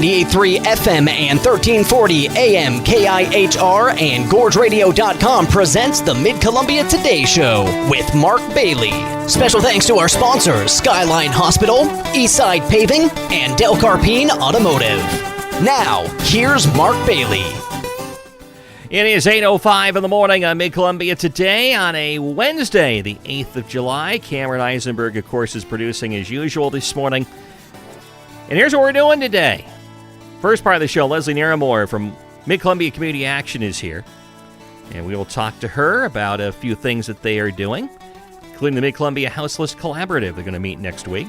98.3 FM and 1340 AM KIHR and GorgeRadio.com presents the Mid-Columbia Today Show with Mark Bailey. Special thanks to our sponsors, Skyline Hospital, Eastside Paving, and Del Carpine Automotive. Now, here's Mark Bailey. It is 8:05 in the morning on Mid-Columbia Today on a Wednesday, the 8th of July. Cameron Eisenberg, of course, is producing as usual this morning. And here's what we're doing today. First part of the show, Leslie Naramore from Mid-Columbia Community Action is here. And we will talk to her about a few things that they are doing, including the Mid-Columbia Houseless Collaborative they're going to meet next week.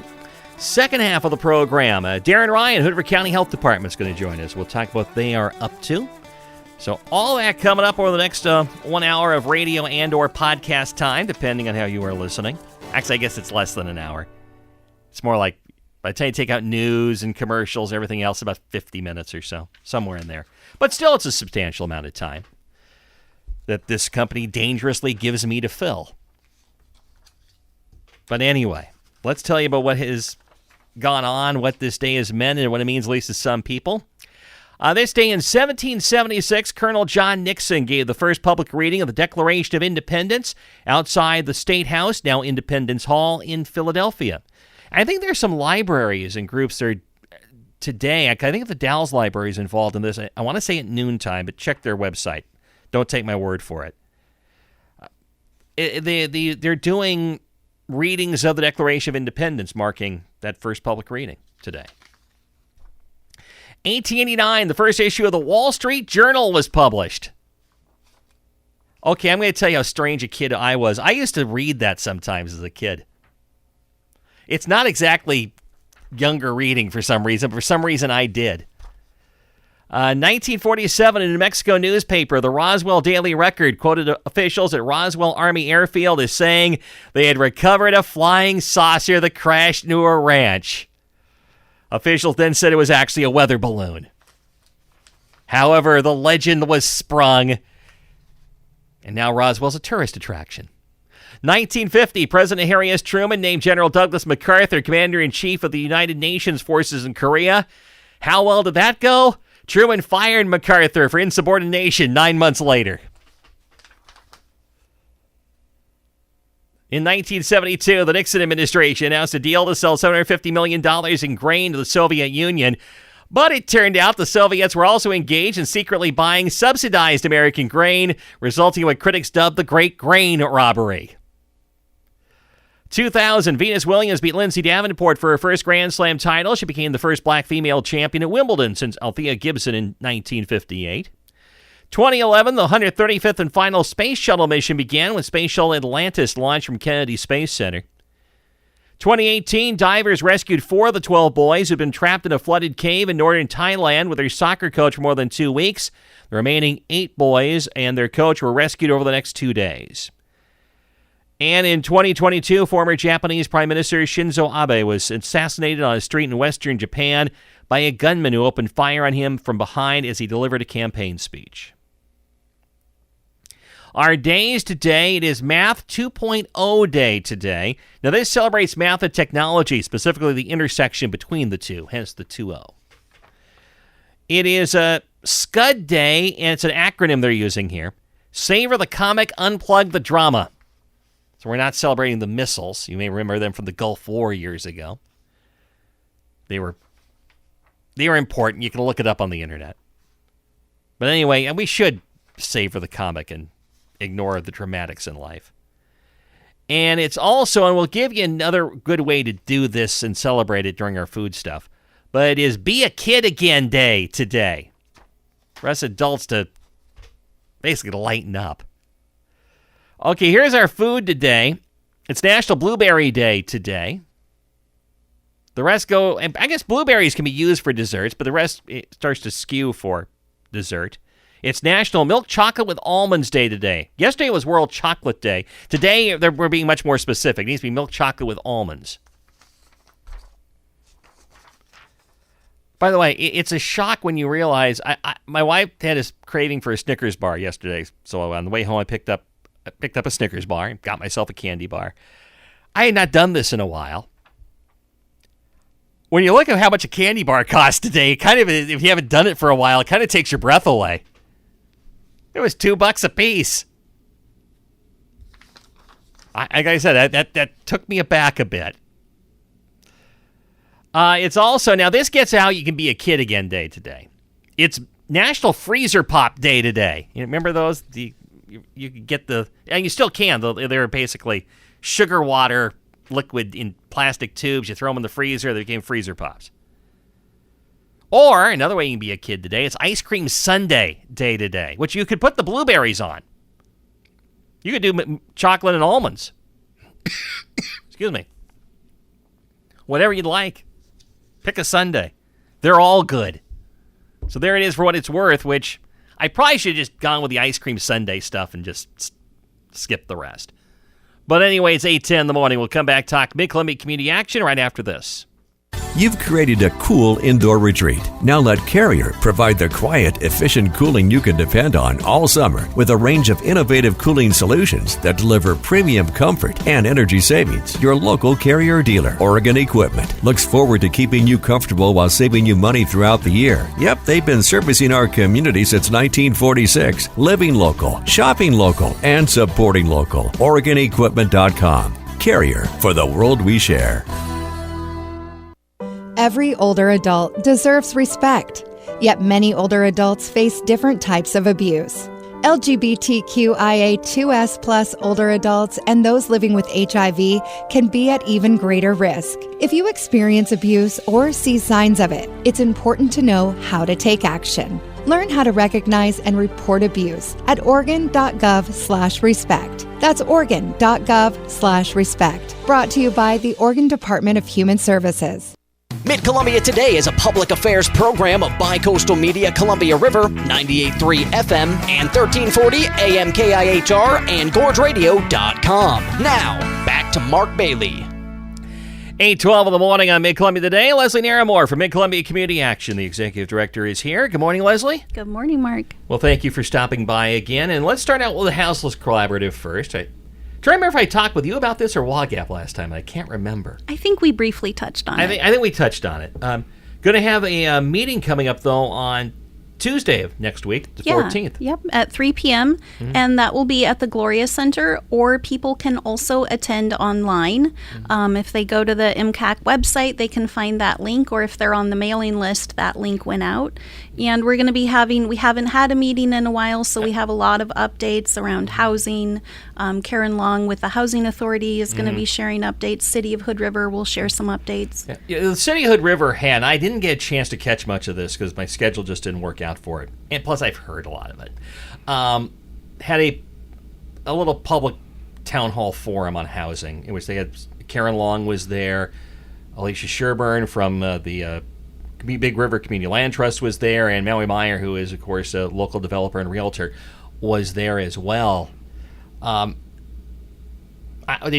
Second half of the program, Daron Ryan, Hood River County Health Department, is going to join us. We'll talk about what they are up to. So all that coming up over the next 1 hour of radio and or podcast time, depending on how you are listening. Actually, I guess it's less than an hour. It's more like, by the time you take out news and commercials, everything else, about 50 minutes or so, somewhere in there. But still, it's a substantial amount of time that this company dangerously gives me to fill. But anyway, let's tell you about what has gone on, what this day has meant, and what it means, at least to some people. This day in 1776, Colonel John Nixon gave the first public reading of the Declaration of Independence outside the State House, now Independence Hall, in Philadelphia. I think there's some libraries and groups that are today. I think the Dalles Library is involved in this. I want to say at noontime, but check their website. Don't take my word for it. They're doing readings of the Declaration of Independence, marking that first public reading today. 1889, the first issue of the Wall Street Journal was published. Okay, I'm going to tell you how strange a kid I was. I used to read that sometimes as a kid. It's not exactly younger reading for some reason, but for some reason I did. 1947, a New Mexico newspaper, the Roswell Daily Record, quoted officials at Roswell Army Airfield as saying they had recovered a flying saucer that crashed near a ranch. Officials then said it was actually a weather balloon. However, the legend was sprung, and now Roswell's a tourist attraction. 1950, President Harry S. Truman named General Douglas MacArthur Commander-in-Chief of the United Nations forces in Korea. How well did that go? Truman fired MacArthur for insubordination 9 months later. In 1972, the Nixon administration announced a deal to sell $750 million in grain to the Soviet Union. But it turned out the Soviets were also engaged in secretly buying subsidized American grain, resulting in what critics dubbed the Great Grain Robbery. 2000, Venus Williams beat Lindsay Davenport for her first Grand Slam title. She became the first black female champion at Wimbledon since Althea Gibson in 1958. 2011, the 135th and final Space Shuttle mission began when Space Shuttle Atlantis launched from Kennedy Space Center. 2018, divers rescued 4 of the 12 boys who'd been trapped in a flooded cave in northern Thailand with their soccer coach for more than 2 weeks. The remaining 8 boys and their coach were rescued over the next 2 days. And in 2022, former Japanese Prime Minister Shinzo Abe was assassinated on a street in western Japan by a gunman who opened fire on him from behind as he delivered a campaign speech. Our days today, it is Math 2.0 Day today. Now, this celebrates math and technology, specifically the intersection between the two, hence the 2.0. It is a SCUD Day, and it's an acronym they're using here. Savor the comic, unplug the drama. So we're not celebrating the missiles. You may remember them from the Gulf War years ago. They were important. You can look it up on the internet. But anyway, we should savor the comic and ignore the dramatics in life. And it's also, and we'll give you another good way to do this and celebrate it during our food stuff, but it is Be a Kid Again Day today. For us adults to basically lighten up. Okay, here's our food today. It's National Blueberry Day today. The rest go, and I guess blueberries can be used for desserts, but the rest it starts to skew for dessert. It's National Milk Chocolate with Almonds Day today. Yesterday was World Chocolate Day. Today, we're being much more specific. It needs to be milk chocolate with almonds. By the way, it's a shock when you realize, my wife had a craving for a Snickers bar yesterday, so on the way home I picked up a Snickers bar and got myself a candy bar. I had not done this in a while. when you look at how much a candy bar costs today, it kind of, if you haven't done it for a while, it kind of takes your breath away. It was $2 a piece. Like I said, that took me aback a bit. It's also, now this gets out, you can be a kid again day today. It's National Freezer Pop Day today. You remember those? You could get and you still can. They're basically sugar water liquid in plastic tubes. You throw them in the freezer, they became freezer pops. Or another way you can be a kid today, it's Ice Cream Sundae Day today, which you could put the blueberries on. You could do chocolate and almonds. Excuse me. Whatever you'd like. Pick a sundae. They're all good. So there it is for what it's worth, which I probably should have just gone with the ice cream sundae stuff and just skip the rest. But anyway, it's 8:10 in the morning. We'll come back, talk Mid-Columbia Community Action right after this. You've created a cool indoor retreat. Now let Carrier provide the quiet, efficient cooling you can depend on all summer with a range of innovative cooling solutions that deliver premium comfort and energy savings. Your local Carrier dealer, Oregon Equipment, looks forward to keeping you comfortable while saving you money throughout the year. Yep, they've been servicing our community since 1946. Living local, shopping local, and supporting local. OregonEquipment.com. Carrier, for the world we share. Every older adult deserves respect, yet many older adults face different types of abuse. LGBTQIA2S+ older adults and those living with HIV can be at even greater risk. If you experience abuse or see signs of it, it's important to know how to take action. Learn how to recognize and report abuse at oregon.gov/respect. That's oregon.gov/respect. Brought to you by the Oregon Department of Human Services. Mid-Columbia Today is a public affairs program of Bi-Coastal Media Columbia River, 98.3 FM and 1340 AM KIHR and GorgeRadio.com. Now, back to Mark Bailey. 8:12 in the morning on Mid-Columbia Today. Leslie Naramore from Mid-Columbia Community Action, the executive director, is here. Good morning, Leslie. Good morning, Mark. Well, thank you for stopping by again. And let's start out with the Houseless Collaborative first. Do I remember if I talked with you about this or WAGAP last time? I can't remember. I think we briefly touched on it. I think we touched on it. Going to have a meeting coming up, though, on Tuesday of next week, the 14th. Yep, at 3 p.m., and that will be at the Gloria Center, or people can also attend online. If they go to the MCAC website, they can find that link, or if they're on the mailing list, that link went out. And we're going to be we haven't had a meeting in a while, so we have a lot of updates around housing. Karen Long with the Housing Authority is going to be sharing updates. City of Hood River will share some updates. Yeah, the City of Hood River I didn't get a chance to catch much of this because my schedule just didn't work out for it. And plus, I've heard a lot of it. Had a little public town hall forum on housing, in which they had Karen Long was there, Alicia Sherburne from the Big River Community Land Trust was there, and Maui Meyer, who is, of course, a local developer and realtor, was there as well. Did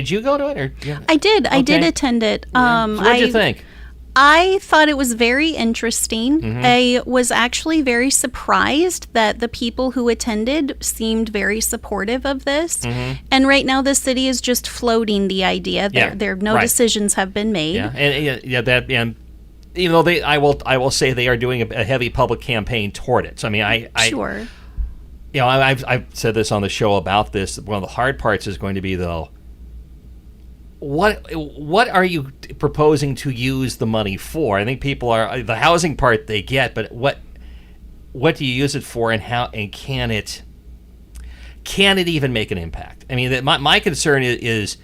you go to it? Or, yeah? I did. Okay. I did attend it. So what did you think? I thought it was very interesting. I was actually very surprised that the people who attended seemed very supportive of this. And right now, the city is just floating the idea. There no decisions have been made. Yeah, and even though I will say they are doing a heavy public campaign toward it. So I mean, sure. You know, I've said this on the show about this. One of the hard parts is going to be, though, what are you proposing to use the money for? I think people are the housing part they get, but what do you use it for, and how, and can it even make an impact? I mean, my concern is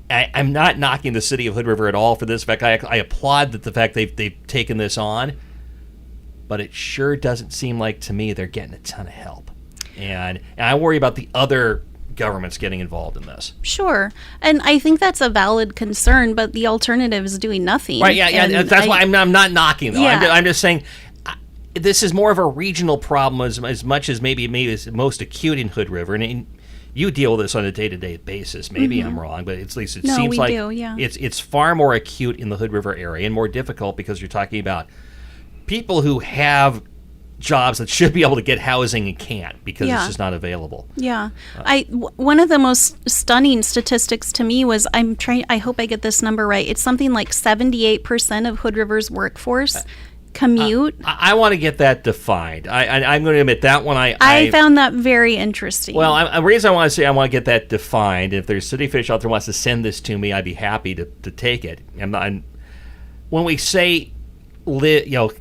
I'm not knocking the City of Hood River at all for this. In fact, I applaud the fact they've taken this on, but it sure doesn't seem like to me they're getting a ton of help, and I worry about the other governments getting involved in this. Sure, and I think that's a valid concern, but the alternative is doing nothing. Right? Yeah. That's why I'm not knocking though. Yeah. I'm just saying this is more of a regional problem as much as maybe it's most acute in Hood River, and you deal with this on a day-to-day basis. Maybe I'm wrong, but at least it seems like it's far more acute in the Hood River area and more difficult because you're talking about people who have jobs that should be able to get housing and can't because Yeah. it's just not available. Yeah. One of the most stunning statistics to me was I hope I get this number right. It's something like 78% of Hood River's workforce commute. I want to get that defined. I'm going to admit that one. I found that very interesting. Well, the reason I want to say I want to get that defined, if there's a city official out there who wants to send this to me, I'd be happy to take it. When we say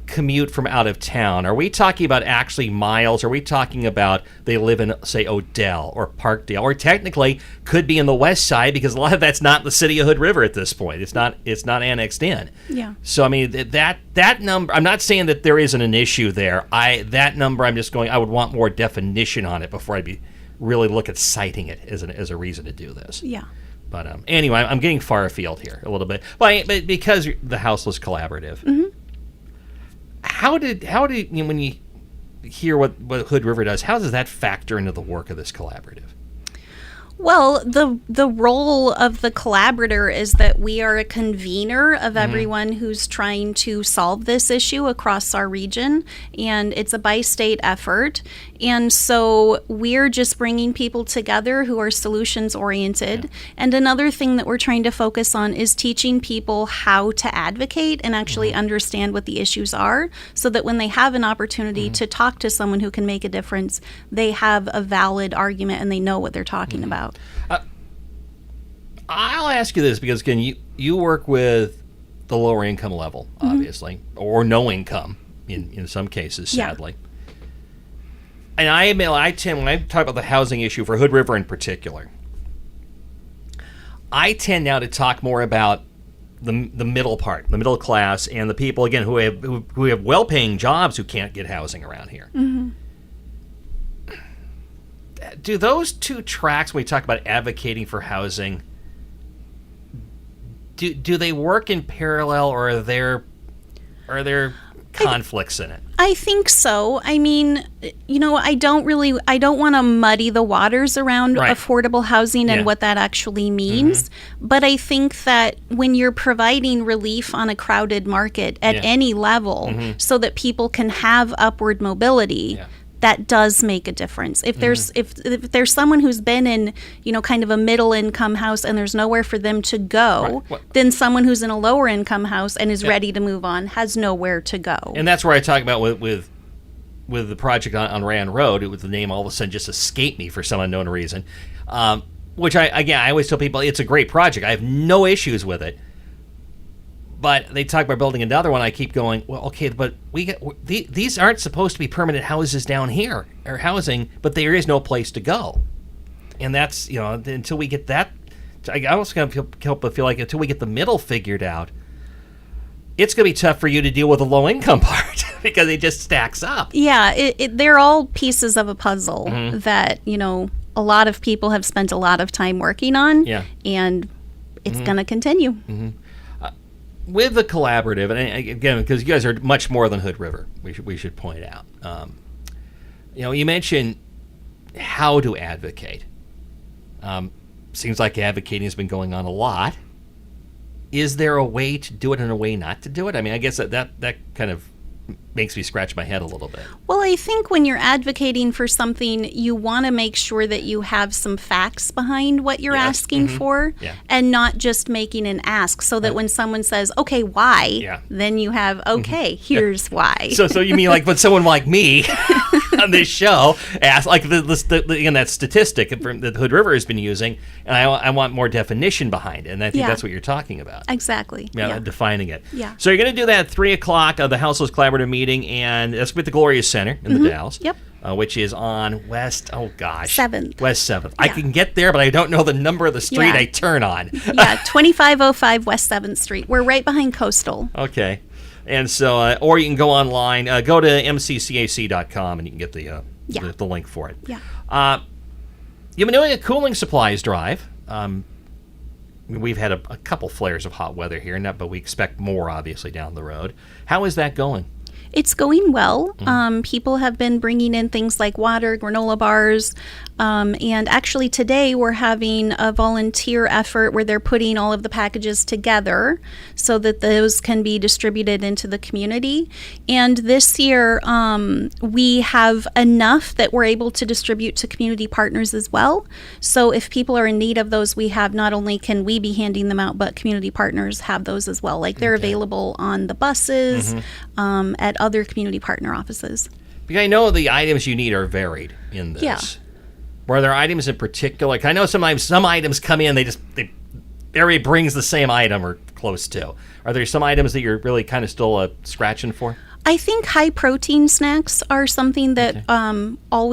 commute from out of town, are we talking about actually miles? Are we talking about they live in, say, Odell or Parkdale, or technically could be in the west side because a lot of that's not the city of Hood River at this point. It's not annexed in. Yeah. So I mean that number. I'm not saying that there isn't an issue there. That number. I'm just going. I would want more definition on it before I'd really look at citing it as a reason to do this. Yeah. But anyway, I'm getting far afield here a little bit. But because the Houseless Collaborative. Mm-hmm. How did when you hear what Hood River does, how does that factor into the work of this collaborative? Well, the role of the collaborator is that we are a convener of everyone who's trying to solve this issue across our region, and it's a bi-state effort. And so we're just bringing people together who are solutions oriented. Yeah. And another thing that we're trying to focus on is teaching people how to advocate and actually understand what the issues are, so that when they have an opportunity to talk to someone who can make a difference, they have a valid argument and they know what they're talking about. I'll ask you this because, again, you work with the lower income level, obviously, or no income in some cases, sadly. Yeah. And I admit, when I talk about the housing issue for Hood River in particular, I tend now to talk more about the middle part, the middle class, and the people, again, who have well-paying jobs who can't get housing around here. Mm-hmm. Do those two tracks, when we talk about advocating for housing, do they work in parallel, or are there conflicts in it? I think so. I mean, I don't want to muddy the waters around affordable housing and what that actually means. Mm-hmm. But I think that when you're providing relief on a crowded market at any level, so that people can have upward mobility, that does make a difference. If there's if there's someone who's been in, kind of a middle income house and there's nowhere for them to go, then someone who's in a lower income house and is ready to move on has nowhere to go. And that's where I talk about with the project on Rand Road. It was the name all of a sudden just escaped me for some unknown reason. Which I always tell people it's a great project. I have no issues with it. But they talk about building another one. I keep going, well, okay, but these aren't supposed to be permanent houses down here, or housing, but there is no place to go. And that's, until we get that, I also kind of feel like until we get the middle figured out, it's going to be tough for you to deal with the low income part because it just stacks up. Yeah, they're all pieces of a puzzle that, a lot of people have spent a lot of time working on, and it's going to continue. Mm-hmm. With the collaborative, and again, because you guys are much more than Hood River, we should point out. You mentioned how to advocate. Seems like advocating has been going on a lot. Is there a way to do it and a way not to do it? I mean, I guess that kind of makes me scratch my head a little bit. Well, I think when you're advocating for something, you want to make sure that you have some facts behind what you're asking for, and not just making an ask, so that when someone says, okay, why, then you have, okay, here's why. So you mean like when someone like me on this show asks, like again, that statistic that Hood River has been using, and I want more definition behind it, and I think that's what you're talking about. Exactly. Defining it. Yeah. So you're going to do that at 3 o'clock of the Houseless Collaborative meeting, and that's with the Gloria Center in the Dalles. Yep. Which is on West 7th. West 7th. I can get there, but I don't know the number of the street I turn on. 2505 West 7th Street. We're right behind Coastal. Okay. And so, or you can go online, go to mccac.com, and you can get the link for it. Yeah. You've been doing a cooling supplies drive. We've had a couple flares of hot weather here, but we expect more, obviously, down the road. How is that going? It's going well. People have been bringing in things like water, granola bars, and actually today we're having a volunteer effort where they're putting all of the packages together so that those can be distributed into the community. And this year we have enough that we're able to distribute to community partners as well. So if people are in need of those, we have not only can we be handing them out, but community partners have those as well. Like they're available on the buses, at other community partner offices. Because I know the items you need are varied in this. Yeah. Were there items in particular? 'Cause I know sometimes some items come in, everybody brings the same item or close to. Are there some items that you're really kind of still scratching for? I think high protein snacks are something that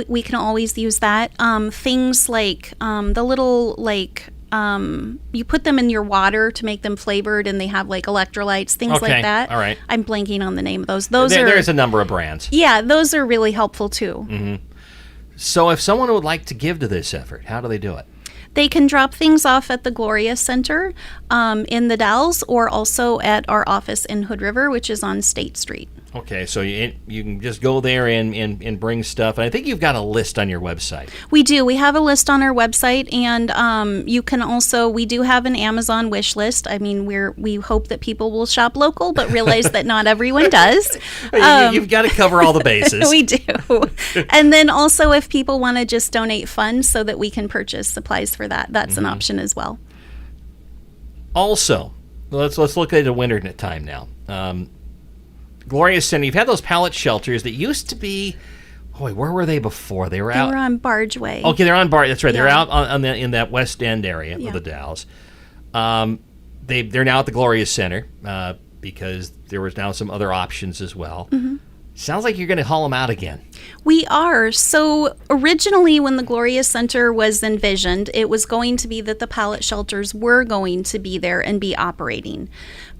we can always use that. Things like the little you put them in your water to make them flavored, and they have like electrolytes, things like that. All right. I'm blanking on the name of those. There's a number of brands. Yeah, those are really helpful too. Mm-hmm. So if someone would like to give to this effort, how do they do it? They can drop things off at the Gloria Center in the Dalles, or also at our office in Hood River, which is on State Street. Okay, so you can just go there and bring stuff. And I think you've got a list on your website. We do. We have a list on our website, and you can also, we do have an Amazon wish list. I mean, we hope that people will shop local, but realize that not everyone does. You've got to cover all the bases. We do. And then also, if people want to just donate funds so that we can purchase supplies for that, that's an option as well. Also, let's look at the winter time now. Gloria Center, you've had those pallet shelters that used to be, where were they before? They were on Bargeway. Okay, they're on Barge. That's right. Yeah. They're out in that West End area of the Dalles. They're now at the Gloria Center because there was now some other options as well. Mm-hmm. Sounds like you're going to haul them out again. We are. So originally when the Gloria Center was envisioned, it was going to be that the pallet shelters were going to be there and be operating.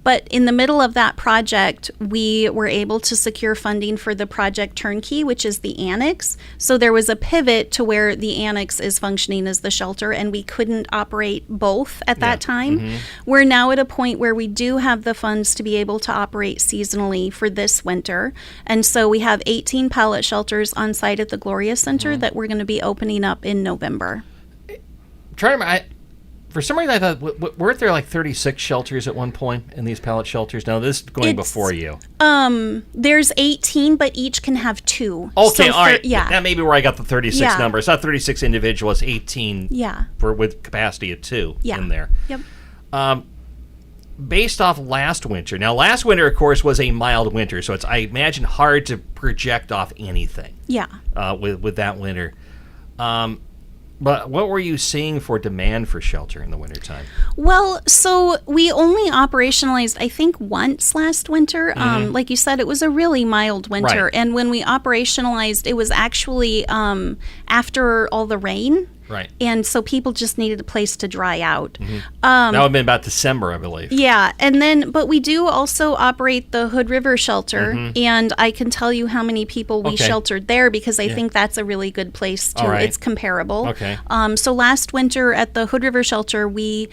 But in the middle of that project, we were able to secure funding for the Project Turnkey, which is the annex. So there was a pivot to where the annex is functioning as the shelter, and we couldn't operate both at that time. Mm-hmm. We're now at a point where we do have the funds to be able to operate seasonally for this winter. And so we have 18 pallet shelters on site at the Gloria Center that we're going to be opening up in November. Try to remember, for some reason, I thought, weren't there like 36 shelters at one point in these pallet shelters? No, this is going before you. There's 18, but each can have 2. Okay, so all right. Yeah. That may be where I got the 36 number. It's not 36 individuals, 18 with capacity of 2 in there. Yep. Based off last winter. Now, last winter, of course, was a mild winter, so it's, I imagine, hard to project off anything. Yeah. With that winter. But what were you seeing for demand for shelter in the wintertime? Well, so we only operationalized, I think, once last winter. Like you said, it was a really mild winter. Right. And when we operationalized, it was actually after all the rain. Right. And so people just needed a place to dry out. Mm-hmm. That would have been about December, I believe. Yeah. And then, but we do also operate the Hood River shelter. Mm-hmm. And I can tell you how many people we sheltered there because I think that's a really good place to, it's comparable. Okay. So last winter at the Hood River shelter, we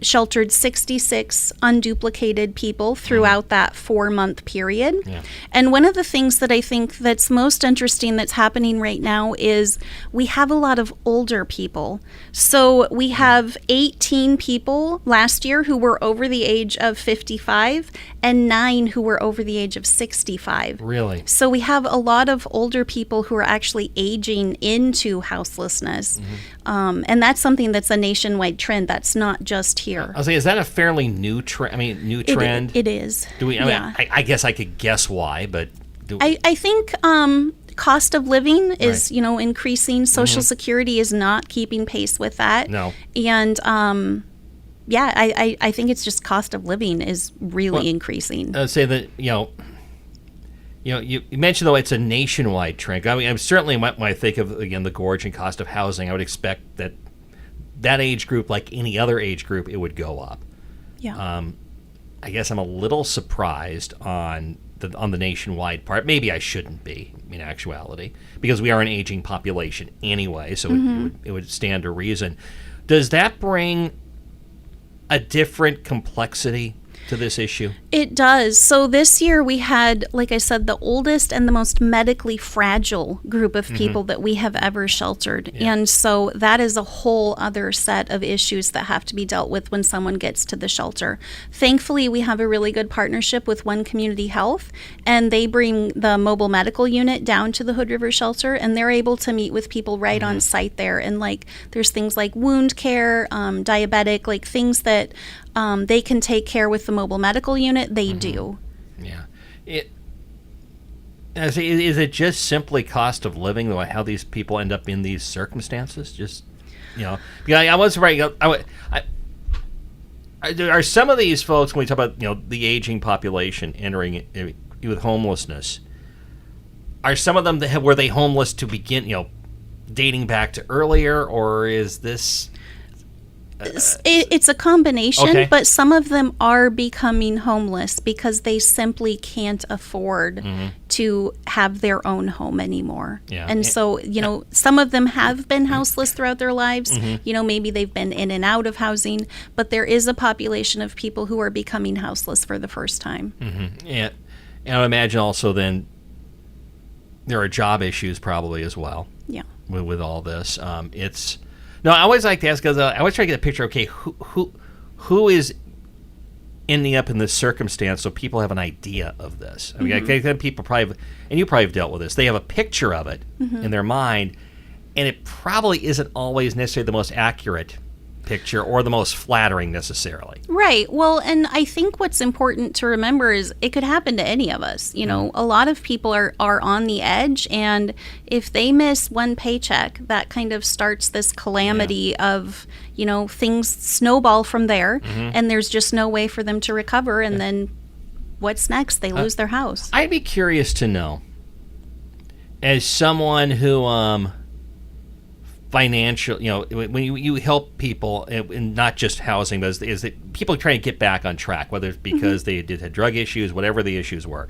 sheltered 66 unduplicated people throughout that 4-month period. Yeah. And one of the things that I think that's most interesting that's happening right now is we have a lot of older people. So we have 18 people last year who were over the age of 55 and 9 who were over the age of 65. Really? So we have a lot of older people who are actually aging into houselessness. Mm-hmm. And that's something that's a nationwide trend. That's not just here. I was saying, is that a fairly new trend? I mean, new trend? It is. Do we? I mean, I guess I could guess why, but I think cost of living is increasing. Social Security is not keeping pace with that. No. And I think it's just cost of living is really increasing. I'd say that you mentioned, though, it's a nationwide trend. I mean, I'm certainly when I think of, again, the gorge and cost of housing, I would expect that age group, like any other age group, it would go up. Yeah. I guess I'm a little surprised on the nationwide part. Maybe I shouldn't be, in actuality, because we are an aging population anyway, so it would stand to reason. Does that bring a different complexity to this issue? It does. So this year we had, like I said, the oldest and the most medically fragile group of people that we have ever sheltered. Yeah. And so that is a whole other set of issues that have to be dealt with when someone gets to the shelter. Thankfully, we have a really good partnership with One Community Health, and they bring the mobile medical unit down to the Hood River shelter, and they're able to meet with people right on site there. And like, there's things like wound care, diabetic, like things that they can take care with the mobile medical unit. They do. Yeah. Is it just simply cost of living, how these people end up in these circumstances? Just, I was right. Are some of these folks, when we talk about, the aging population entering with homelessness, are some of them were they homeless to begin, dating back to earlier, or is this... It's a combination, okay. But some of them are becoming homeless because they simply can't afford to have their own home anymore. Yeah. And so, some of them have been houseless throughout their lives. Maybe they've been in and out of housing, but there is a population of people who are becoming houseless for the first time. Yeah. And I imagine also then there are job issues probably as well. Yeah. With all this. No, I always like to ask, because I always try to get a picture, okay, who is ending up in this circumstance so people have an idea of this? I mean, I think people probably, and you probably have dealt with this, they have a picture of it in their mind, and it probably isn't always necessarily the most accurate picture or the most flattering necessarily. Right. Well, and I think what's important to remember is it could happen to any of us. A lot of people are on the edge, and if they miss one paycheck, that kind of starts this calamity of, things snowball from there, and there's just no way for them to recover, and then what's next? They lose their house. I'd be curious to know, as someone who financial, when you help people in not just housing, but is that people trying to get back on track, whether it's because they had drug issues, whatever the issues were.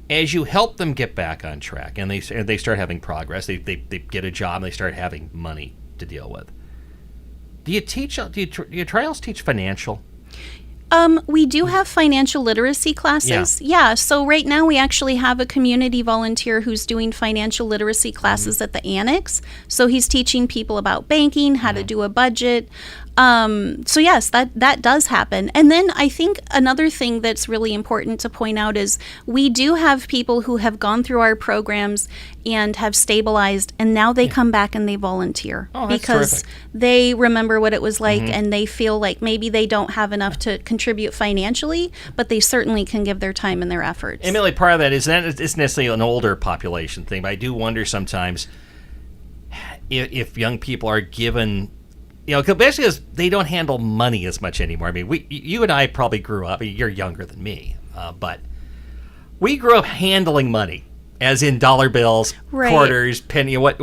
As you help them get back on track, and they start having progress, they get a job, and they start having money to deal with. Do your trials teach financial? We do have financial literacy classes. Yeah. So right now we actually have a community volunteer who's doing financial literacy classes at the annex. So he's teaching people about banking, how to do a budget. So yes, that does happen. And then I think another thing that's really important to point out is we do have people who have gone through our programs and have stabilized, and now they come back and they volunteer because terrific. They remember what it was like, and they feel like maybe they don't have enough to contribute financially, but they certainly can give their time and their efforts. And really part of that is that it's necessarily an older population thing, but I do wonder sometimes if young people are given... especially because they don't handle money as much anymore. I mean, you and I probably grew up. You're younger than me, but we grew up handling money, as in dollar bills, quarters, penny, what.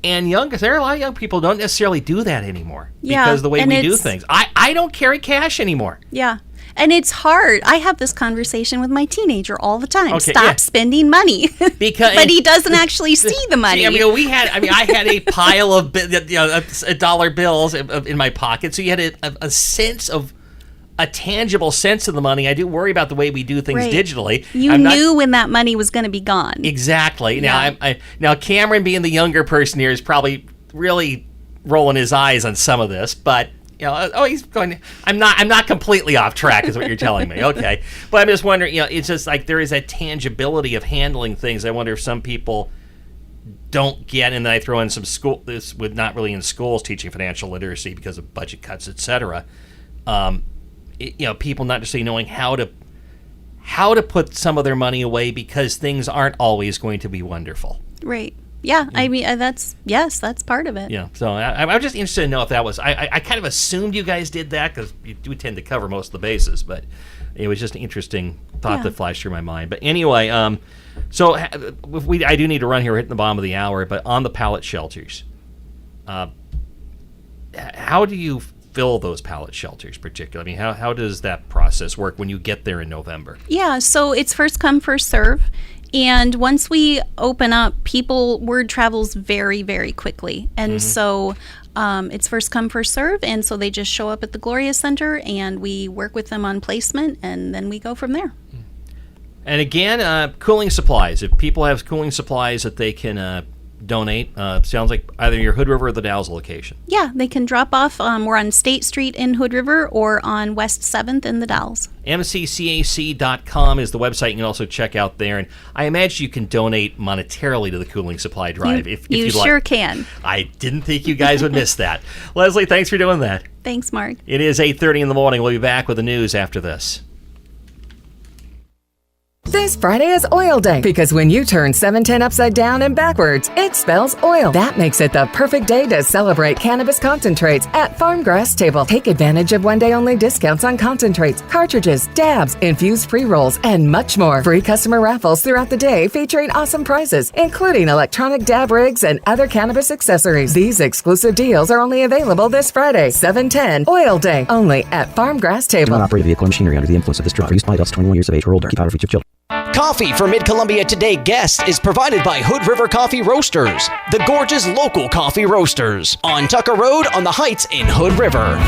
And there are a lot of young people who don't necessarily do that anymore because of the way we do things. I don't carry cash anymore. Yeah. And it's hard. I have this conversation with my teenager all the time. Okay, Stop spending money. But he doesn't actually see the money. See, I had a pile of dollar bills in my pocket, so you had a sense of a tangible sense of the money. I do worry about the way we do things digitally. You knew when that money was going to be gone. Exactly. Yeah. Now Cameron, being the younger person here, is probably really rolling his eyes on some of this, but he's going. I'm not completely off track, is what you're telling me. Okay, but I'm just wondering. It's just like there is a tangibility of handling things. I wonder if some people don't get, and then I throw in some school. This would not really in schools teaching financial literacy because of budget cuts, etc. People not necessarily knowing how to put some of their money away because things aren't always going to be wonderful. Right. Yeah, I mean, that's part of it. Yeah, so I'm just interested to know if that was... I kind of assumed you guys did that because you do tend to cover most of the bases, but it was just an interesting thought that flashed through my mind. But anyway, so I do need to run here. We're hitting the bottom of the hour, but on the pallet shelters, how do you fill those pallet shelters particularly? I mean, how does that process work when you get there in November? Yeah, so it's first come, first serve. And once we open up, word travels very, very quickly. And so It's first come, first serve, and so they just show up at the Gloria Center, and we work with them on placement, and then we go from there. And again, cooling supplies. If people have cooling supplies that they can donate, sounds like either your Hood River or the Dalles location. Yeah, they can drop off. We're on State Street in Hood River or on West 7th in the Dalles. mccac.com is the website you can also check out there. And I imagine you can donate monetarily to the cooling supply drive if you you'd sure like. can. I didn't think you guys would miss that. Leslie, thanks for doing that. Thanks, Mark. It is 8:30 in the morning. We'll be back with the news after this. This Friday is Oil Day because when you turn 710 upside down and backwards, it spells oil. That makes it the perfect day to celebrate cannabis concentrates at Farmgrass Table. Take advantage of one-day-only discounts on concentrates, cartridges, dabs, infused pre-rolls, and much more. Free customer raffles throughout the day featuring awesome prizes, including electronic dab rigs and other cannabis accessories. These exclusive deals are only available this Friday, 710 Oil Day, only at Farmgrass Table. Do not operate a vehicle or machinery under the influence of this drug. Used by adults 21 years of age or older. Keep out of reach of children. Coffee for Mid-Columbia Today guests is provided by Hood River Coffee Roasters, the gorgeous local coffee roasters, on Tucker Road on the Heights in Hood River.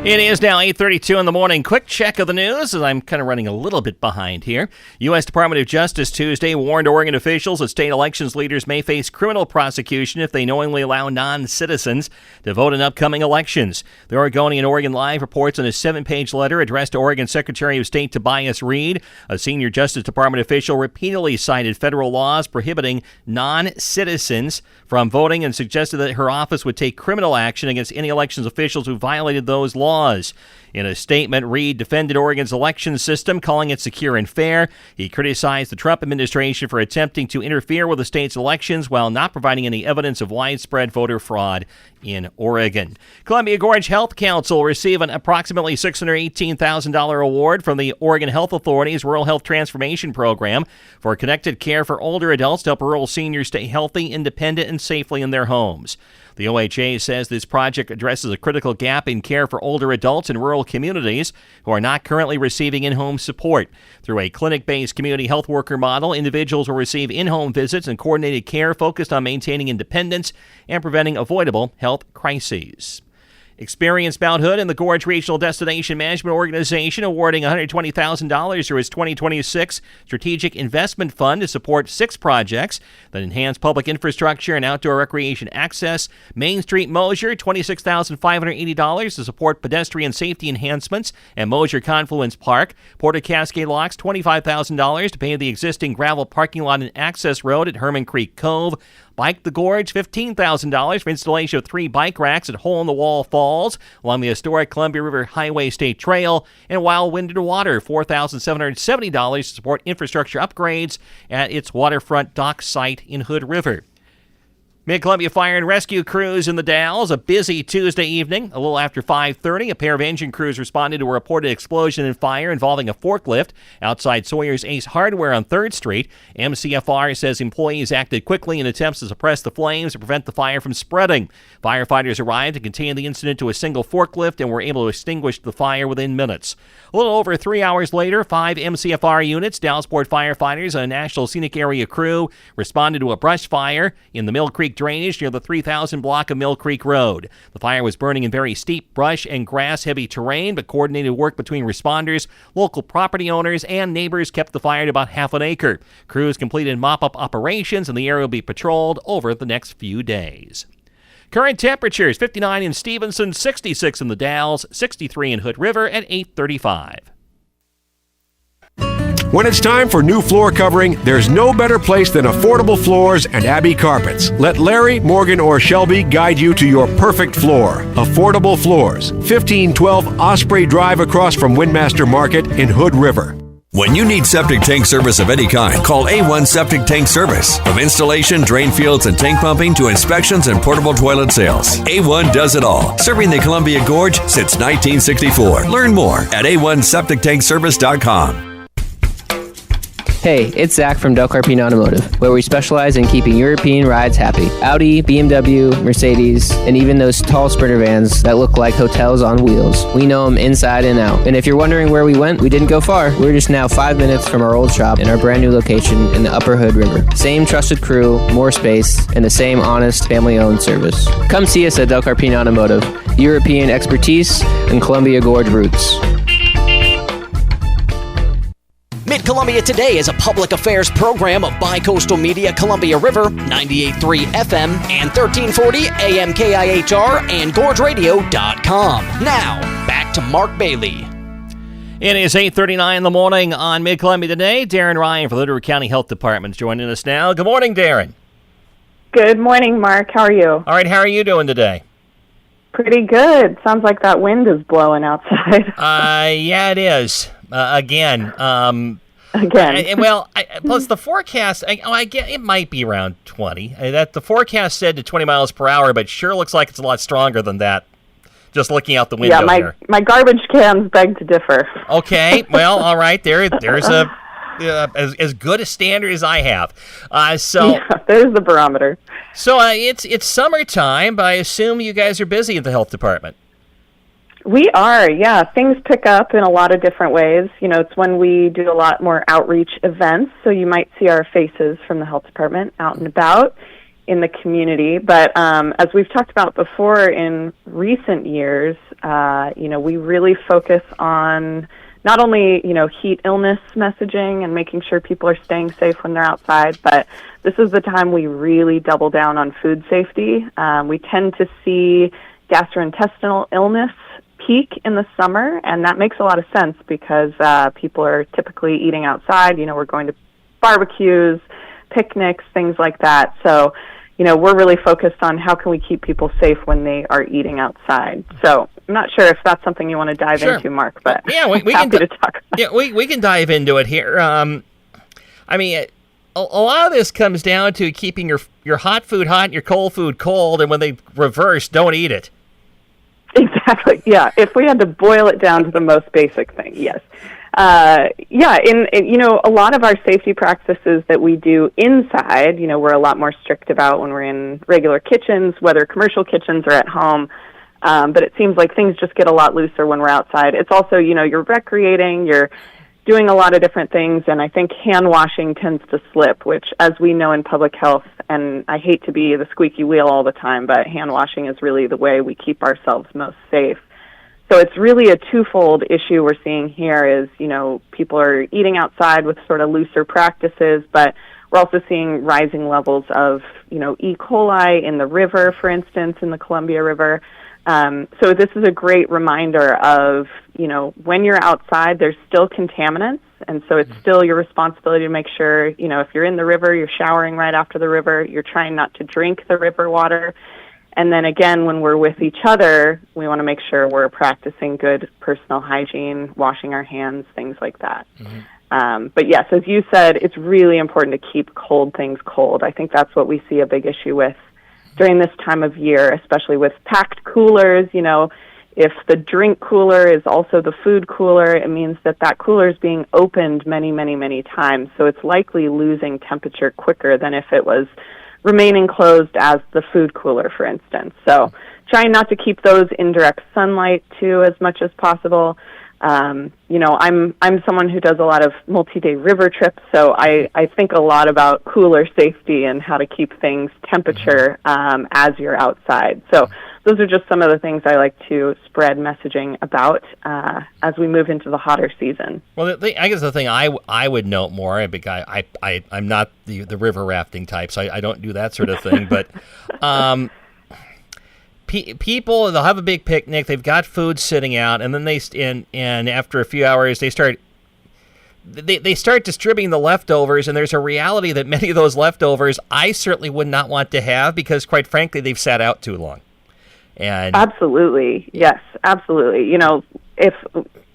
It is now 8:32 in the morning. Quick check of the news, as I'm kind of running a little bit behind here. U.S. Department of Justice Tuesday warned Oregon officials that state elections leaders may face criminal prosecution if they knowingly allow non-citizens to vote in upcoming elections. The Oregonian Oregon Live reports in a 7-page letter addressed to Oregon Secretary of State Tobias Reed. A senior Justice Department official repeatedly cited federal laws prohibiting non-citizens from voting and suggested that her office would take criminal action against any elections officials who violated those laws. In a statement, Reed defended Oregon's election system, calling it secure and fair. He criticized the Trump administration for attempting to interfere with the state's elections while not providing any evidence of widespread voter fraud in Oregon. Columbia Gorge Health Council will receive an approximately $618,000 award from the Oregon Health Authority's Rural Health Transformation Program for connected care for older adults to help rural seniors stay healthy, independent, and safely in their homes. The OHA says this project addresses a critical gap in care for older adults in rural communities who are not currently receiving in-home support. Through a clinic-based community health worker model, individuals will receive in-home visits and coordinated care focused on maintaining independence and preventing avoidable health crises. Experience Mount Hood and the Gorge Regional Destination Management Organization awarding $120,000 through its 2026 Strategic Investment Fund to support 6 projects that enhance public infrastructure and outdoor recreation access. Main Street Mosier, $26,580 to support pedestrian safety enhancements and Mosier Confluence Park. Port of Cascade Locks, $25,000 to pave the existing gravel parking lot and access road at Herman Creek Cove. Bike the Gorge, $15,000 for installation of 3 bike racks at Hole in the Wall Falls along the historic Columbia River Highway State Trail. And Wild Wind and Water, $4,770 to support infrastructure upgrades at its waterfront dock site in Hood River. Mid-Columbia Fire and Rescue crews in the Dalles, a busy Tuesday evening. A little after 5:30, a pair of engine crews responded to a reported explosion and fire involving a forklift outside Sawyer's Ace Hardware on 3rd Street. MCFR says employees acted quickly in attempts to suppress the flames and prevent the fire from spreading. Firefighters arrived to contain the incident to a single forklift and were able to extinguish the fire within minutes. A little over 3 hours later, 5 MCFR units, Dallasport firefighters, and a National Scenic Area crew responded to a brush fire in the Mill Creek drainage near the 3000 block of Mill Creek Road. The fire was burning in very steep brush and grass-heavy terrain, but coordinated work between responders, local property owners, and neighbors kept the fire to about half an acre. Crews completed mop-up operations, and the area will be patrolled over the next few days. Current temperatures, 59 in Stevenson, 66 in the Dalles, 63 in Hood River at 8:35. When it's time for new floor covering, there's no better place than Affordable Floors and Abbey Carpets. Let Larry, Morgan, or Shelby guide you to your perfect floor. Affordable Floors, 1512 Osprey Drive across from Windmaster Market in Hood River. When you need septic tank service of any kind, call A1 Septic Tank Service. From installation, drain fields, and tank pumping to inspections and portable toilet sales, A1 does it all. Serving the Columbia Gorge since 1964. Learn more at A1SepticTankService.com. Hey, it's Zach from Del Carpine Automotive, where we specialize in keeping European rides happy. Audi, BMW, Mercedes, and even those tall Sprinter vans that look like hotels on wheels. We know them inside and out. And if you're wondering where we went, we didn't go far. We're just now 5 minutes from our old shop in our brand new location in the Upper Hood River. Same trusted crew, more space, and the same honest, family-owned service. Come see us at Del Carpine Automotive. European expertise and Columbia Gorge roots. Mid-Columbia Today is a public affairs program of Bicoastal Media Columbia River, 98.3 FM and 1340 AM KIHR and GorgeRadio.com. Now, back to Mark Bailey. It is 8:39 in the morning on Mid-Columbia Today. Daron Ryan for the Little County Health Department is joining us now. Good morning, Daron. Good morning, Mark. How are you? All right, how are you doing today? Pretty good. Sounds like that wind is blowing outside. Yeah, it is. Again. Plus the forecast, I get it might be around 20. That the forecast said to 20 miles per hour, but sure looks like it's a lot stronger than that. Just looking out the window here. My garbage cans beg to differ. Okay, well, all right. There's a as good a standard as I have. There's the barometer. So it's summertime, but I assume you guys are busy at the health department. We are, yeah. Things pick up in a lot of different ways. It's when we do a lot more outreach events, so you might see our faces from the health department out and about in the community. But as we've talked about before in recent years, we really focus on not only, heat illness messaging and making sure people are staying safe when they're outside, but this is the time we really double down on food safety. We tend to see gastrointestinal illness peak in the summer, and that makes a lot of sense because people are typically eating outside. We're going to barbecues, picnics, things like that. So, we're really focused on how can we keep people safe when they are eating outside. So I'm not sure if that's something you want to dive into, Mark, but yeah, we happy can to talk about it. Yeah, we can dive into it here. A lot of this comes down to keeping your hot food hot and your cold food cold, and when they reverse, don't eat it. Exactly. Yeah. If we had to boil it down to the most basic thing, yes. A lot of our safety practices that we do inside, we're a lot more strict about when we're in regular kitchens, whether commercial kitchens or at home. But it seems like things just get a lot looser when we're outside. It's also, you're recreating, you're doing a lot of different things, and I think hand washing tends to slip, which, as we know in public health, and I hate to be the squeaky wheel all the time, but hand washing is really the way we keep ourselves most safe. So it's really a twofold issue we're seeing here is, people are eating outside with sort of looser practices, but we're also seeing rising levels of, E. coli in the river, for instance, in the Columbia River. So this is a great reminder of, when you're outside, there's still contaminants, and so it's still your responsibility to make sure, if you're in the river, you're showering right after the river, you're trying not to drink the river water. And then again, when we're with each other, we want to make sure we're practicing good personal hygiene, washing our hands, things like that. Mm-hmm. But yes, as you said, it's really important to keep cold things cold. I think that's what we see a big issue with during this time of year, especially with packed coolers. If the drink cooler is also the food cooler, it means that cooler is being opened many, many, many times. So it's likely losing temperature quicker than if it was remaining closed as the food cooler, for instance. So trying not to keep those in direct sunlight, too, as much as possible. I'm someone who does a lot of multi-day river trips, so I think a lot about cooler safety and how to keep things temperature as you're outside. So those are just some of the things I like to spread messaging about as we move into the hotter season. Well, I guess the thing I would note more, because I'm not the river rafting type, so I don't do that sort of thing, but people, they'll have a big picnic, they've got food sitting out, and then and after a few hours they start distributing the leftovers, and there's a reality that many of those leftovers I certainly would not want to have because, quite frankly, they've sat out too long. And absolutely, yes, absolutely. If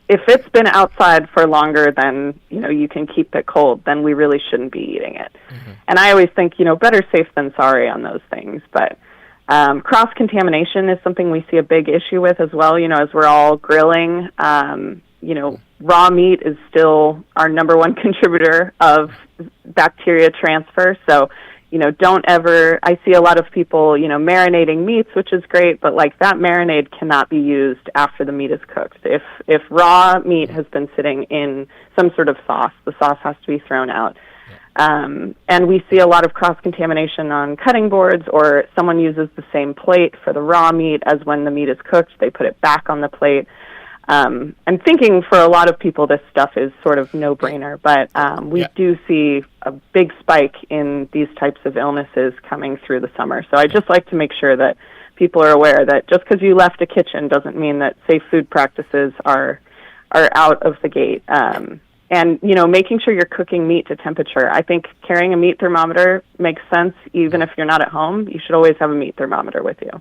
it's been outside for longer than you can keep it cold, then we really shouldn't be eating it. Mm-hmm. And I always think better safe than sorry on those things. But cross contamination is something we see a big issue with as well. As we're all grilling, raw meat is still our number one contributor of bacteria transfer. So, don't ever, I see a lot of people, marinating meats, which is great, but like that marinade cannot be used after the meat is cooked. If raw meat has been sitting in some sort of sauce, the sauce has to be thrown out. And we see a lot of cross-contamination on cutting boards, or someone uses the same plate for the raw meat as when the meat is cooked. They put it back on the plate. I'm thinking for a lot of people this stuff is sort of no-brainer, but we do see a big spike in these types of illnesses coming through the summer. So I just like to make sure that people are aware that just because you left a kitchen doesn't mean that safe food practices are out of the gate. And, making sure you're cooking meat to temperature. I think carrying a meat thermometer makes sense even if you're not at home. You should always have a meat thermometer with you.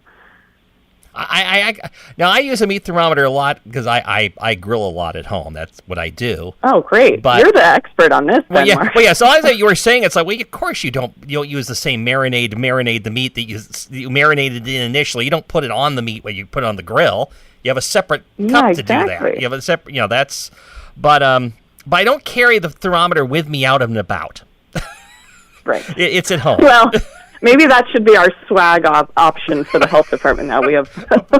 Now, I use a meat thermometer a lot because I grill a lot at home. That's what I do. Oh, great. But, you're the expert on this, then, Mark. Well, yeah, so as you were saying, it's like, well, of course you don't use the same marinade to marinate the meat that you marinated in initially. You don't put it on the meat when you put it on the grill. You have a separate cup to do that. You have a separate, that's... But I don't carry the thermometer with me out and about. Right. It's at home. Well... Maybe that should be our swag option for the health department now. We have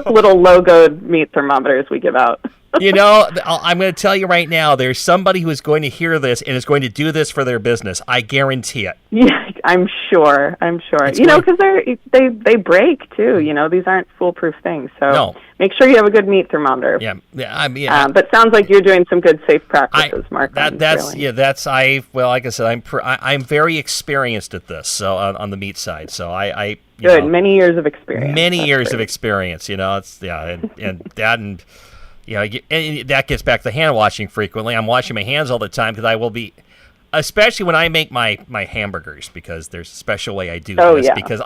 little logoed meat thermometers we give out. I'm going to tell you right now, there's somebody who is going to hear this and is going to do this for their business. I guarantee it. Yeah, I'm sure. Because they break too. These aren't foolproof things. So make sure you have a good meat thermometer. But sounds like you're doing some good safe practices, Mark. Like I said, I'm very experienced at this. So on the meat side, so I good. Many years of experience. Of experience. It's and that and. And that gets back to hand washing frequently. I'm washing my hands all the time because I will be, especially when I make my hamburgers, because there's a special way I do this. Yeah. Because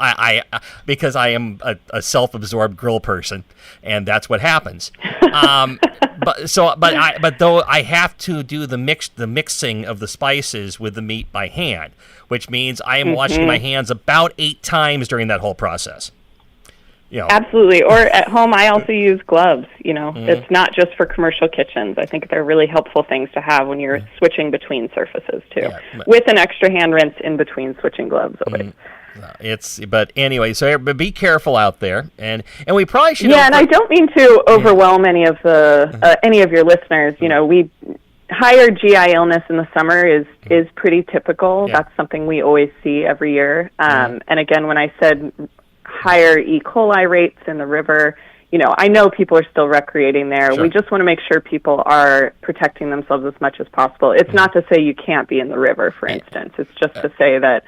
I am a self-absorbed grill person, and that's what happens. But though I have to do the mixing of the spices with the meat by hand, which means I am washing my hands about 8 times during that whole process. Absolutely. Or at home, I also use gloves. It's not just for commercial kitchens. I think they're really helpful things to have when you're switching between surfaces too, with an extra hand rinse in between switching gloves always. But anyway, so be careful out there, and we probably should. Yeah, and I don't mean to overwhelm any of your listeners. We higher GI illness in the summer is pretty typical. Yeah. That's something we always see every year. And again, when I said higher E. coli rates in the river, I know people are still recreating there. Sure. We just want to make sure people are protecting themselves as much as possible. It's not to say you can't be in the river, for instance. It's just to say that,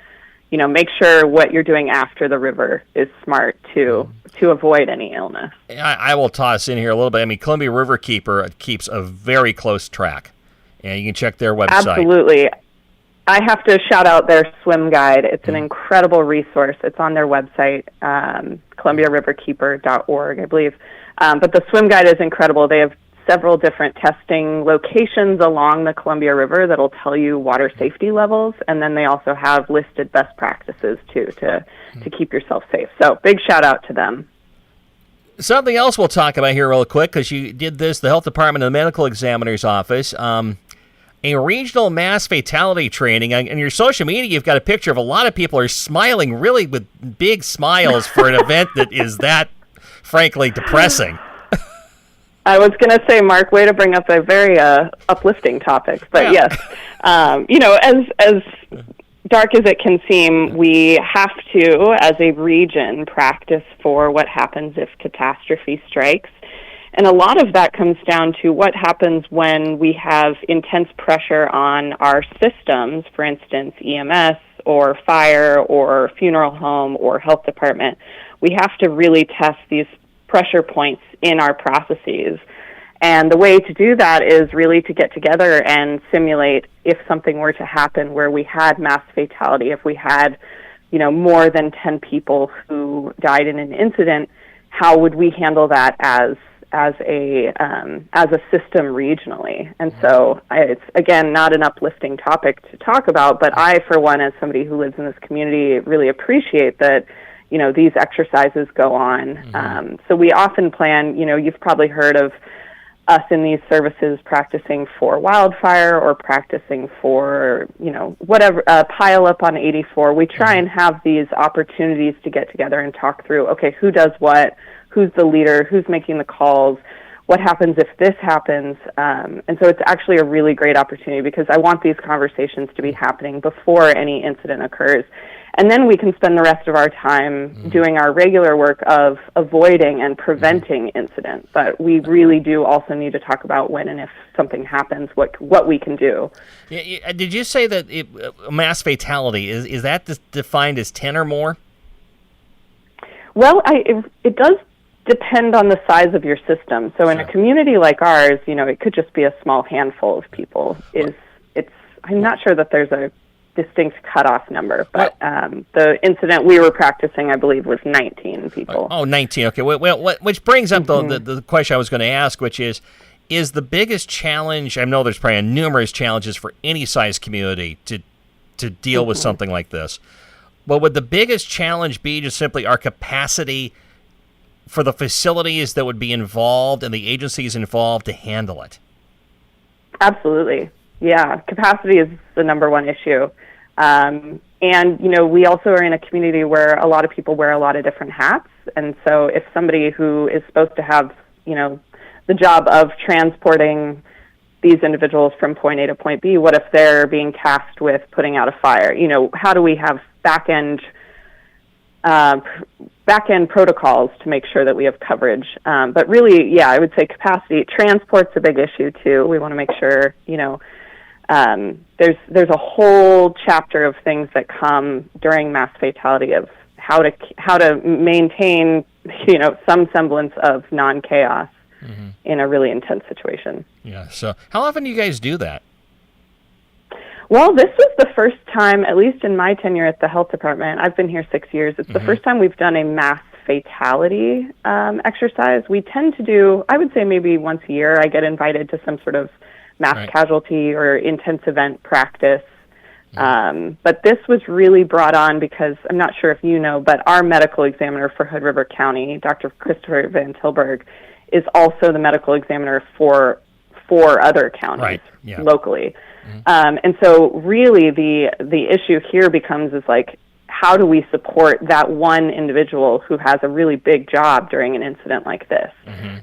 make sure what you're doing after the river is smart to avoid any illness. I will toss in here a little bit. I mean, Columbia River Keeper keeps a very close track, and you can check their website. Absolutely. I have to shout out their swim guide. It's an incredible resource. It's on their website, ColumbiaRiverKeeper.org, I believe. But the swim guide is incredible. They have several different testing locations along the Columbia River that'll tell you water safety levels, and then they also have listed best practices, too, to keep yourself safe. So big shout out to them. Something else we'll talk about here real quick, because you did this, the Health Department and the Medical Examiner's Office, a regional mass fatality training. On your social media, you've got a picture of a lot of people are smiling really with big smiles for an event that is that, frankly, depressing. I was going to say, Mark, way to bring up a very uplifting topic. But yes, as dark as it can seem, we have to, as a region, practice for what happens if catastrophe strikes. And a lot of that comes down to what happens when we have intense pressure on our systems, for instance, EMS or fire or funeral home or health department. We have to really test these pressure points in our processes. And the way to do that is really to get together and simulate if something were to happen where we had mass fatality, if we had, more than 10 people who died in an incident, how would we handle that as a system regionally? And so it's, again, not an uplifting topic to talk about, but I, for one, as somebody who lives in this community, really appreciate that, these exercises go on. So we often plan, you've probably heard of us in these services practicing for wildfire or practicing for, whatever, pile up on 84. We try and have these opportunities to get together and talk through, okay, who does what, who's the leader, who's making the calls, what happens if this happens. And so it's actually a really great opportunity because I want these conversations to be happening before any incident occurs. And then we can spend the rest of our time doing our regular work of avoiding and preventing incidents. But we really do also need to talk about when and if something happens, what we can do. Yeah, did you say that mass fatality, is that defined as 10 or more? Well, it does depend on the size of your system. So in a community like ours, it could just be a small handful of people. I'm not sure that there's a distinct cutoff number, but the incident we were practicing, I believe, was 19 people. Oh, 19. Okay. Well, which brings up the question I was going to ask, which is the biggest challenge? I know there's probably numerous challenges for any size community to deal with something like this, but would the biggest challenge be just simply our capacity for the facilities that would be involved and the agencies involved to handle it? Absolutely. Yeah, capacity is the number one issue. And, we also are in a community where a lot of people wear a lot of different hats. And so if somebody who is supposed to have, the job of transporting these individuals from point A to point B, what if they're being tasked with putting out a fire? How do we have back-end protocols to make sure that we have coverage? But really, yeah, I would say capacity. Transport's a big issue, too. We want to make sure, there's a whole chapter of things that come during mass fatality of how to maintain, some semblance of non-chaos in a really intense situation. Yeah. So how often do you guys do that? Well, this was the first time, at least in my tenure at the health department. I've been here 6 years. It's the first time we've done a mass fatality exercise. We tend to do, I would say maybe once a year, I get invited to some sort of mass casualty or intense event practice. But this was really brought on because, I'm not sure if you know, but our medical examiner for Hood River County, Dr. Christopher Van Tilburg, is also the medical examiner for 4 other counties locally. And so really the issue here becomes is like, how do we support that one individual who has a really big job during an incident like this?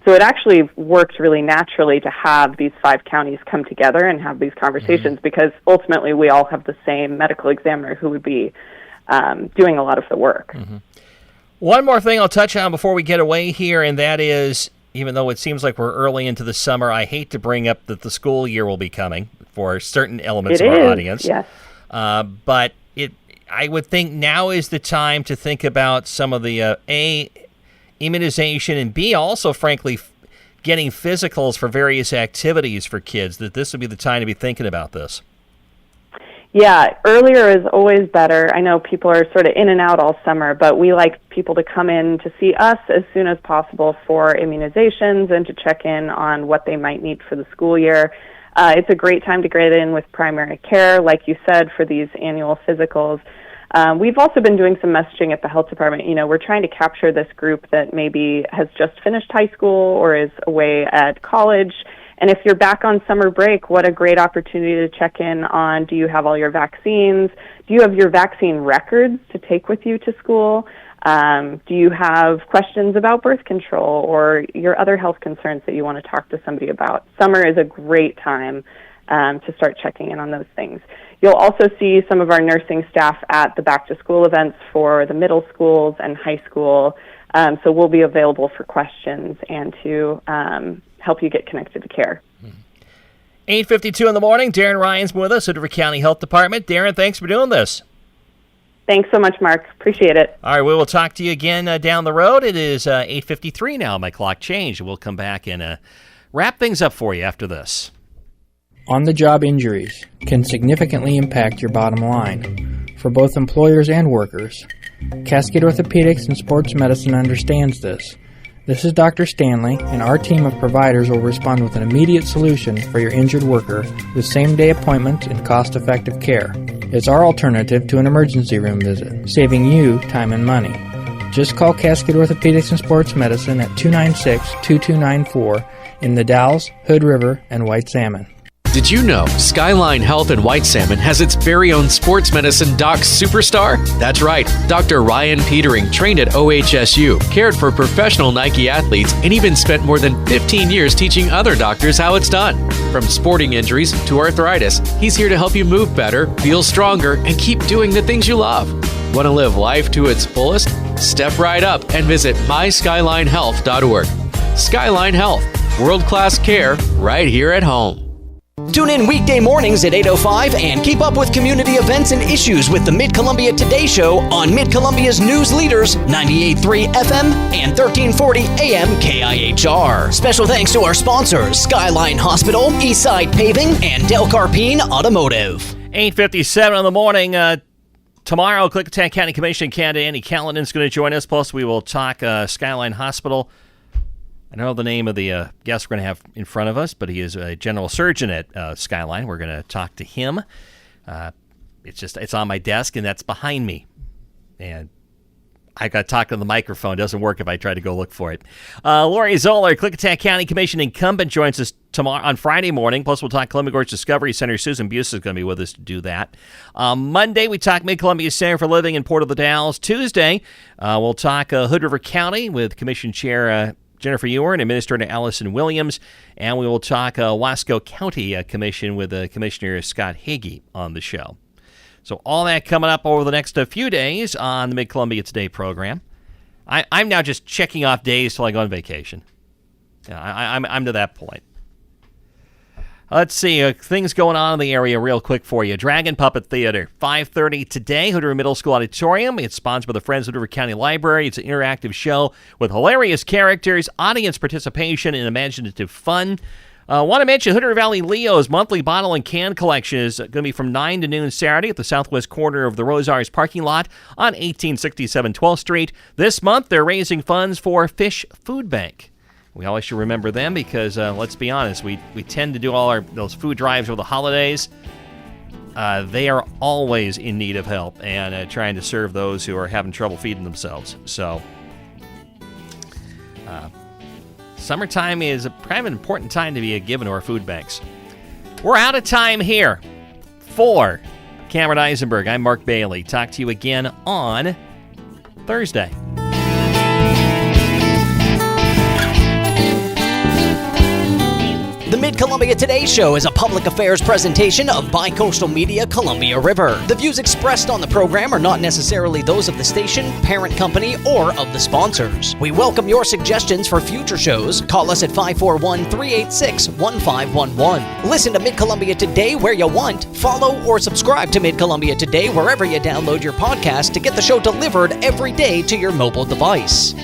So it actually worked really naturally to have these 5 counties come together and have these conversations because ultimately we all have the same medical examiner who would be doing a lot of the work. One more thing I'll touch on before we get away here, and that is, even though it seems like we're early into the summer, I hate to bring up that the school year will be coming for certain elements of our audience. Yes. But I would think now is the time to think about some of the A, immunization, and B, also, frankly, getting physicals for various activities for kids, that this would be the time to be thinking about this. Yeah, earlier is always better. I know people are sort of in and out all summer, but we like people to come in to see us as soon as possible for immunizations and to check in on what they might need for the school year. It's a great time to get in with primary care, like you said, for these annual physicals. We've also been doing some messaging at the health department. We're trying to capture this group that maybe has just finished high school or is away at college. And if you're back on summer break, what a great opportunity to check in on, do you have all your vaccines? Do you have your vaccine records to take with you to school? Do you have questions about birth control or your other health concerns that you want to talk to somebody about? Summer is a great time to start checking in on those things. You'll also see some of our nursing staff at the back-to-school events for the middle schools and high school. So we'll be available for questions and to help you get connected to care. 8:52 in the morning. Daron Ryan's with us at River County Health Department. Daron, thanks for doing this. Thanks so much, Mark. Appreciate it. All right, we will talk to you again down the road. It is 8:53 now. My clock changed. We'll come back and wrap things up for you after this. On-the-job injuries can significantly impact your bottom line for both employers and workers. Cascade Orthopedics and Sports Medicine understands this. This is Dr. Stanley, and our team of providers will respond with an immediate solution for your injured worker with same-day appointments and cost-effective care. It's our alternative to an emergency room visit, saving you time and money. Just call Cascade Orthopedics and Sports Medicine at 296-2294 in the Dalles, Hood River, and White Salmon. Did you know Skyline Health in White Salmon has its very own sports medicine doc superstar? That's right, Dr. Ryan Petering trained at OHSU, cared for professional Nike athletes, and even spent more than 15 years teaching other doctors how it's done. From sporting injuries to arthritis, he's here to help you move better, feel stronger, and keep doing the things you love. Want to live life to its fullest? Step right up and visit myskylinehealth.org. Skyline Health, world-class care right here at home. Tune in weekday mornings at 8:05 and keep up with community events and issues with the Mid-Columbia Today Show on Mid-Columbia's news leaders, 98.3 FM and 1340 AM KIHR. Special thanks to our sponsors, Skyline Hospital, Eastside Paving, and Del Carpine Automotive. 8:57 in the morning. Tomorrow, Clickitat County Commission candidate Andy Callanan is going to join us. Plus, we will talk Skyline Hospital. I don't know the name of the guest we're going to have in front of us, but he is a general surgeon at Skyline. We're going to talk to him. It's on my desk, and that's behind me. And I got to talk to the microphone. It doesn't work if I try to go look for it. Lori Zoller, Clickitat County Commission incumbent, joins us tomorrow on Friday morning. Plus, we'll talk Columbia Gorge Discovery Center. Susan Buse is going to be with us to do that. Monday, we talk Mid-Columbia Center for Living in Port of the Dalles. Tuesday, we'll talk Hood River County with Commission Chair Jennifer Ewer and Administrator Allison Williams. And we will talk Wasco County Commission with Commissioner Scott Hagee on the show. So all that coming up over the next few days on the Mid-Columbia Today program. I'm now just checking off days till I go on vacation. I'm to that point. Let's see, things going on in the area real quick for you. Dragon Puppet Theater, 5:30 today, Hood River Middle School Auditorium. It's sponsored by the Friends of Hood River County Library. It's an interactive show with hilarious characters, audience participation, and imaginative fun. Want to mention Hood River Valley Leo's monthly bottle and can collection is going to be from 9 to noon Saturday at the southwest corner of the Rosars parking lot on 1867 12th Street. This month, they're raising funds for Fish Food Bank. We always should remember them because, let's be honest, we tend to do all those food drives over the holidays. They are always in need of help and trying to serve those who are having trouble feeding themselves. So, summertime is an important time to be giving to our food banks. We're out of time here. For Cameron Eisenberg, I'm Mark Bailey. Talk to you again on Thursday. The Mid-Columbia Today Show is a public affairs presentation of Bicoastal Media Columbia River. The views expressed on the program are not necessarily those of the station, parent company, or of the sponsors. We welcome your suggestions for future shows. Call us at 541-386-1511. Listen to Mid-Columbia Today where you want. Follow or subscribe to Mid-Columbia Today wherever you download your podcast to get the show delivered every day to your mobile device.